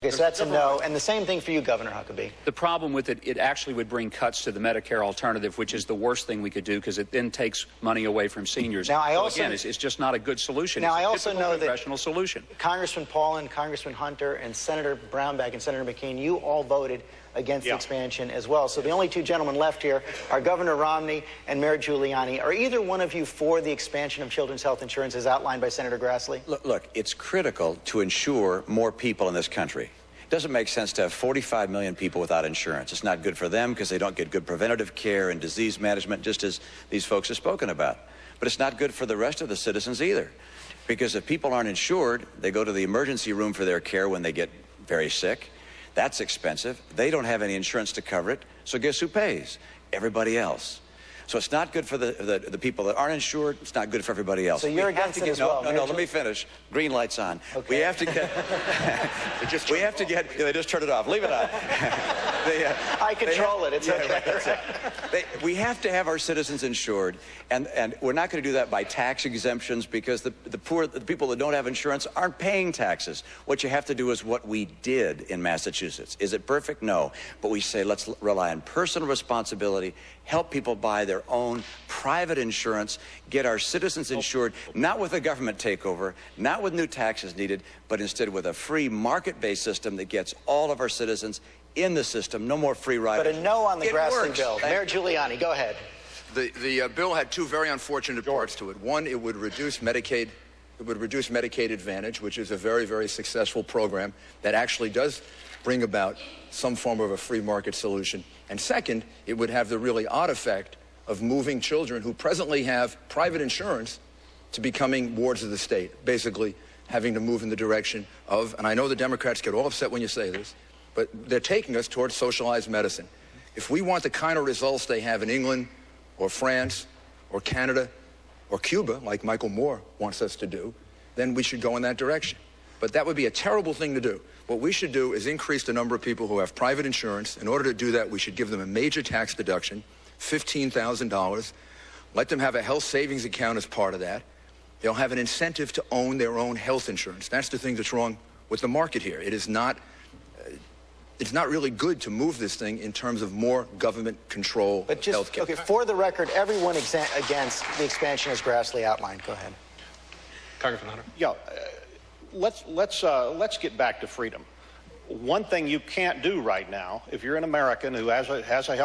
Okay, so that's a no. And the same thing for you, Governor Huckabee. The problem with it, it actually would bring cuts to the Medicare alternative, which is the worst thing we could do because it then takes money away from seniors. Now, again, it's just not a good solution. Now, it's I also know that congressional solution. Congressman Paulin, Congressman Hunter, and Senator Brownback and Senator McCain, you all voted against the expansion as well. So the only two gentlemen left here are Governor Romney and Mayor Giuliani. Are either one of you for the expansion of children's health insurance as outlined by Senator Grassley? Look, it's critical to insure more people in this country. It doesn't make sense to have 45 million people without insurance. It's not good for them because they don't get good preventative care and disease management, just as these folks have spoken about. But it's not good for the rest of the citizens either, because if people aren't insured, they go to the emergency room for their care when they get very sick. That's expensive. They don't have any insurance to cover it. So guess who pays? Everybody else. So it's not good for the people that aren't insured. It's not good for everybody else. So you're against it as well. No, let me finish. Green light's on. Okay. We have to get... They just turned it off. Leave it on. I control it. It's okay. That's it. We have to have our citizens insured, and we're not going to do that by tax exemptions because the people that don't have insurance aren't paying taxes. What you have to do is what we did in Massachusetts. Is it perfect? No. But we say let's rely on personal responsibility, help people buy their own private insurance, get our citizens insured, not with a government takeover, not with new taxes needed, but instead with a free market-based system that gets all of our citizens in the system. No more free riders. But a no on the Grassley bill. Mayor Giuliani, go ahead. The bill had two very unfortunate parts to it. One, it would reduce Medicaid. It would reduce Medicaid Advantage, which is a very, very successful program that actually does bring about some form of a free market solution. And second, it would have the really odd effect of moving children who presently have private insurance to becoming wards of the state, basically having to move in the direction of, and I know the Democrats get all upset when you say this, but they're taking us towards socialized medicine. If we want the kind of results they have in England or France or Canada or Cuba, like Michael Moore wants us to do, then we should go in that direction. But that would be a terrible thing to do. What we should do is increase the number of people who have private insurance. In order to do that, we should give them a major tax deduction, $15,000. Let them have a health savings account as part of that. They'll have an incentive to own their own health insurance. That's the thing that's wrong with the market here. It is not, it's not really good to move this thing in terms of more government control of health care. Okay, for the record, everyone against the expansion as Grassley outlined. Go ahead. Congressman Hunter. Yeah, let's get back to freedom. One thing you can't do right now, if you're an American who has a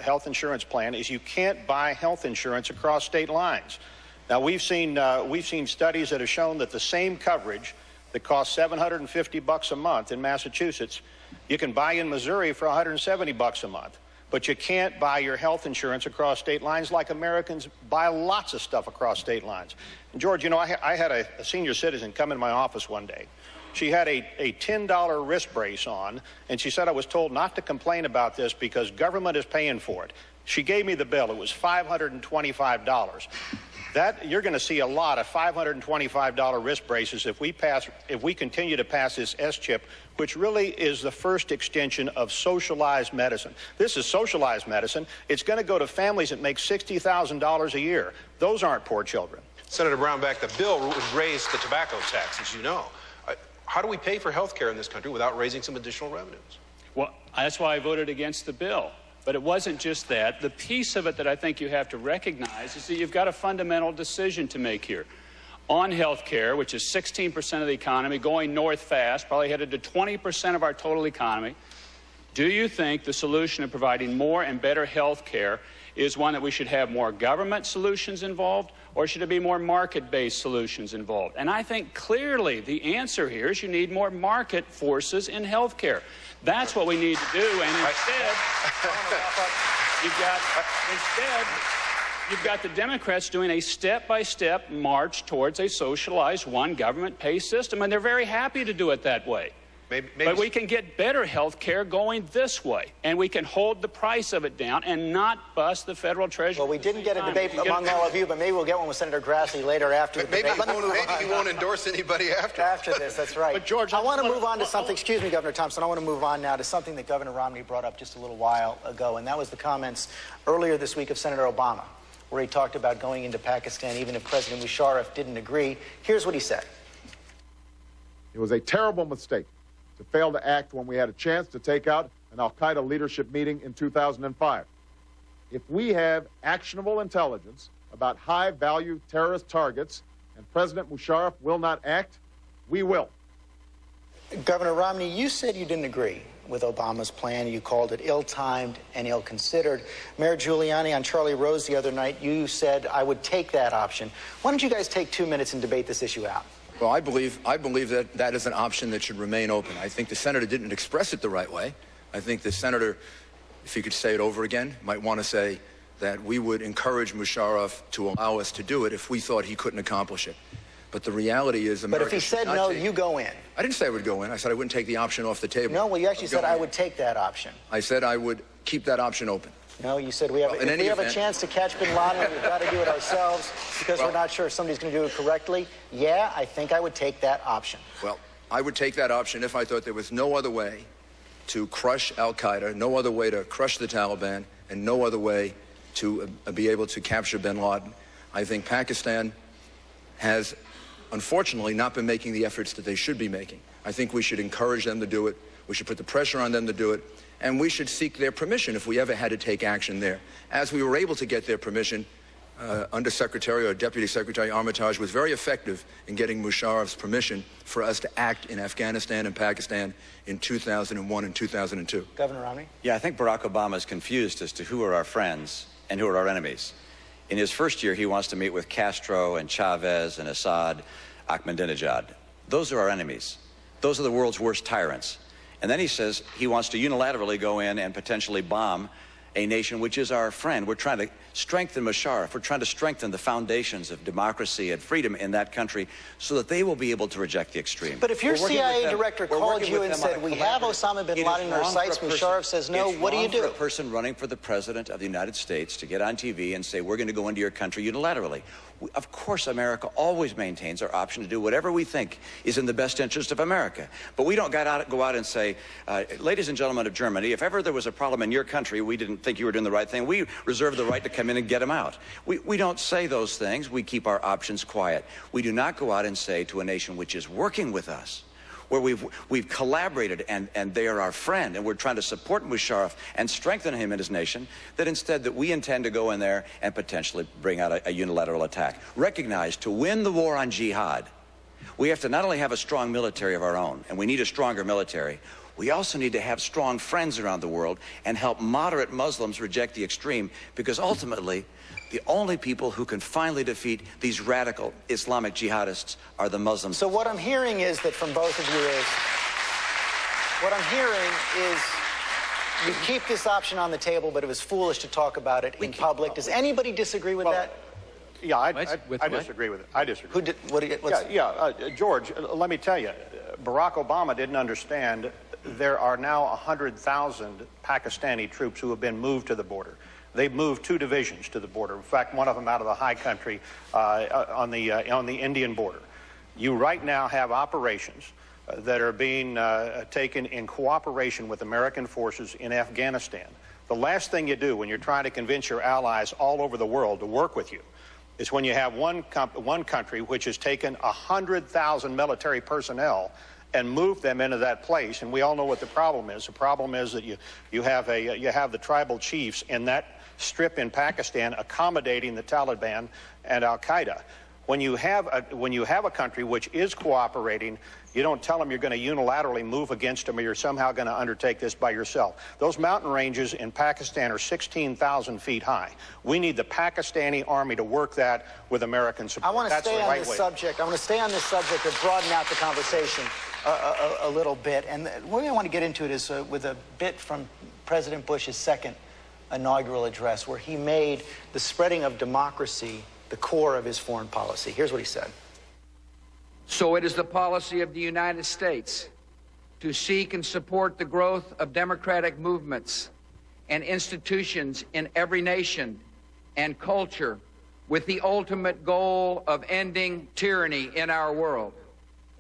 health insurance plan, is you can't buy health insurance across state lines. Now we've seen studies that have shown that the same coverage that costs $750 a month in Massachusetts, you can buy in Missouri for $170 a month. But you can't buy your health insurance across state lines like Americans buy lots of stuff across state lines. And George, you know, I had a senior citizen come in my office one day. She had a $10 wrist brace on, and she said, I was told not to complain about this because government is paying for it. She gave me the bill. It was $525. That you're going to see a lot of $525 wrist braces if we continue to pass this S-chip, which really is the first extension of socialized medicine. This is socialized medicine. It's going to go to families that make $60,000 a year. Those aren't poor children. Senator Brownback, the bill would raise the tobacco tax, as you know. How do we pay for health care in this country without raising some additional revenues? Well, that's why I voted against the bill. But it wasn't just that. The piece of it that I think you have to recognize is that you've got a fundamental decision to make here. On health care, which is 16% of the economy, going north fast, probably headed to 20% of our total economy, do you think the solution of providing more and better health care is one that we should have more government solutions involved, or should it be more market-based solutions involved? And I think clearly the answer here is you need more market forces in health care. That's what we need to do, and instead, you've got the Democrats doing a step-by-step march towards a socialized, one government-pay system, and they're very happy to do it that way. But we can get better health care going this way, and we can hold the price of it down and not bust the federal treasury. Well, we didn't get a debate among all of you, but maybe we'll get one with Senator Grassley later after the debate. Maybe he won't endorse anybody after this. That's right. But George, I want to move on to something. Excuse me, Governor Thompson. I want to move on now to something that Governor Romney brought up just a little while ago, and that was the comments earlier this week of Senator Obama, where he talked about going into Pakistan even if President Musharraf didn't agree. Here's what he said. It was a terrible mistake to fail to act when we had a chance to take out an al-Qaeda leadership meeting in 2005. If we have actionable intelligence about high-value terrorist targets and President Musharraf will not act, we will. Governor Romney, you said you didn't agree with Obama's plan. You called it ill-timed and ill-considered. Mayor Giuliani, on Charlie Rose the other night, you said, I would take that option. Why don't you guys take 2 minutes and debate this issue out? Well, I believe that that is an option that should remain open. I think the senator didn't express it the right way. I think the senator, if he could say it over again, might want to say that we would encourage Musharraf to allow us to do it if we thought he couldn't accomplish it. But the reality is America. But if he said no, you go in. I didn't say I would go in. I said I wouldn't take the option off the table. No, well, you actually said I would take that option. I said I would keep that option open. No, you said if we have a chance to catch bin Laden, we've got to do it ourselves because we're not sure if somebody's going to do it correctly. Yeah, I think I would take that option. Well, I would take that option if I thought there was no other way to crush al-Qaeda, no other way to crush the Taliban, and no other way to be able to capture bin Laden. I think Pakistan has, unfortunately, not been making the efforts that they should be making. I think we should encourage them to do it. We should put the pressure on them to do it. And we should seek their permission if we ever had to take action there. As we were able to get their permission, Undersecretary or Deputy Secretary Armitage was very effective in getting Musharraf's permission for us to act in Afghanistan and Pakistan in 2001 and 2002. Governor Romney? Yeah, I think Barack Obama is confused as to who are our friends and who are our enemies. In his first year, he wants to meet with Castro and Chavez and Assad, Ahmadinejad. Those are our enemies. Those are the world's worst tyrants. And then he says he wants to unilaterally go in and potentially bomb a nation which is our friend. We're trying to strengthen Musharraf. We're trying to strengthen the foundations of democracy and freedom in that country so that they will be able to reject the extreme. But if your CIA director called you and said, we have Osama bin Laden in our sights, Musharraf says no, what do you do? It's wrong for a person running for the President of the United States to get on TV and say, we're going to go into your country unilaterally. Of course, America always maintains our option to do whatever we think is in the best interest of America. But we don't go out and say, ladies and gentlemen of Germany, if ever there was a problem in your country, we didn't think you were doing the right thing, we reserve the right to come in and get them out. We don't say those things. We keep our options quiet. We do not go out and say to a nation which is working with us, where we've collaborated and they are our friend and we're trying to support Musharraf and strengthen him and his nation, that instead that we intend to go in there and potentially bring out a unilateral attack. Recognize, to win the war on jihad, we have to not only have a strong military of our own, and we need a stronger military, we also need to have strong friends around the world and help moderate Muslims reject the extreme, because ultimately the only people who can finally defeat these radical Islamic jihadists are the Muslims. So what I'm hearing is that from both of you keep this option on the table, but it was foolish to talk about it in public. Does anybody disagree with that? Yeah, I disagree with it. I disagree. George, let me tell you, Barack Obama didn't understand there are now 100,000 Pakistani troops who have been moved to the border. They've moved 2 divisions to the border. In fact, one of them out of the high country on the Indian border. You right now have operations that are being taken in cooperation with American forces in Afghanistan. The last thing you do when you're trying to convince your allies all over the world to work with you is when you have one country which has taken 100,000 military personnel and move them into that place. And we all know what the problem is. The problem is that you have the tribal chiefs in that strip in Pakistan accommodating the Taliban and al-Qaeda. When you have a country which is cooperating, you don't tell them you're going to unilaterally move against them or you're somehow going to undertake this by yourself. Those mountain ranges in Pakistan are 16,000 feet high. We need the Pakistani army to work that with American support. I want to stay on this subject. I want to stay on this subject and broaden out the conversation a little bit. And the way I want to get into it is with a bit from President Bush's second inaugural address, where he made the spreading of democracy the core of his foreign policy. Here's what he said. So it is the policy of the United States to seek and support the growth of democratic movements and institutions in every nation and culture with the ultimate goal of ending tyranny in our world.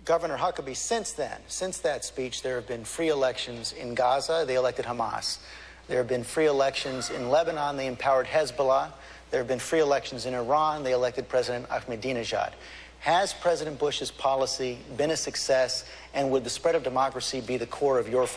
Governor Huckabee, since that speech, there have been free elections in Gaza. They elected Hamas. There have been free elections in Lebanon. They empowered Hezbollah. There have been free elections in Iran. They elected President Ahmadinejad. Has President Bush's policy been a success, and would the spread of democracy be the core of your